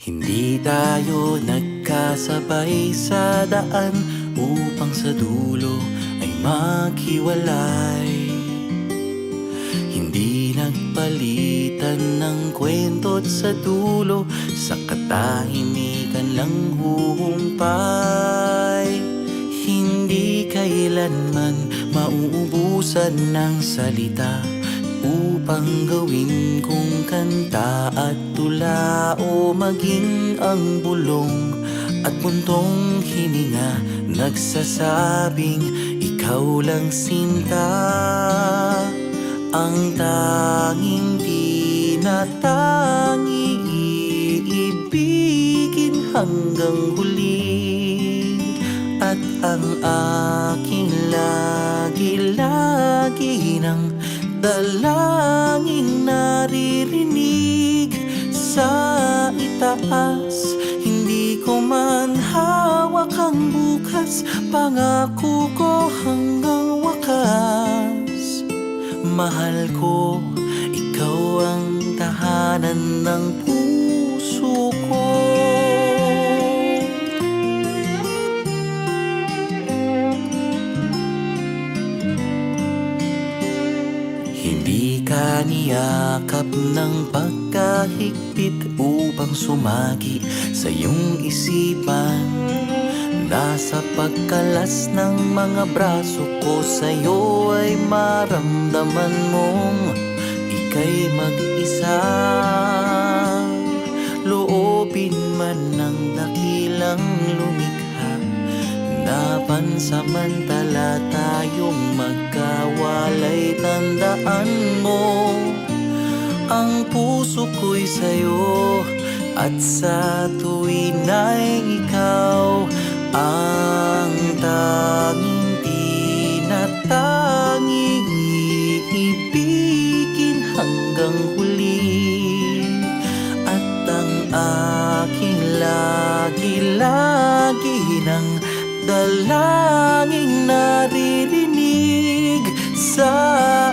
Hindi tayo nagkasabay sa daan upang sa dulo ay maghiwalay. Hindi nagpalitan ng kwento't sa dulo, sa katahimikan lang huhumpay. Hindi kailanman mauubusan ng salita upang gawin kong kanta at tula, o maging ang bulong at buntong hininga nagsasabing ikaw lang sinta, ang tanging tinatangi, iibigin hanggang huli. At ang aking lagi-lagi ng dalangin naririnig sa itaas. Hindi ko man hawak ang bukas, pangako ko hanggang wakas. Mahal ko, ikaw ang tahanan ng puso ko. Hindi ka niyakap ng pagkahigpit upang sumagi sa iyong isipan. Nasa pagkalas ng mga braso ko sa'yo ay maramdaman mong ika'y mag-isa. Loobin man ng dakilang lumikha na pansamantala tayong magkawalay. Tandaan mo, ang puso ko'y sa'yo, at sa tuwin ay ikaw ang tanging tinatangi, iibigin hanggang huli. At ang aking lagi-lagi ng dalangin naririnig sa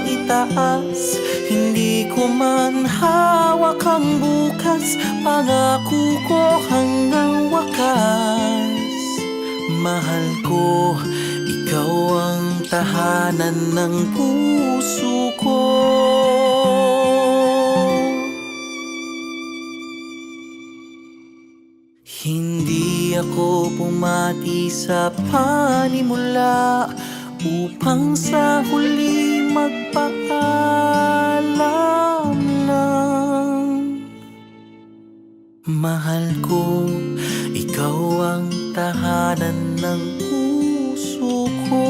itaas. Hindi ko man hawak ang bukas, pangako ko hanggang wakas. Mahal ko, ikaw ang tahanan ng puso ko. Hindi ako pumati sa panimula upang sa huli magpaalam lang. Mahal ko, ikaw ang tahanan ng puso ko.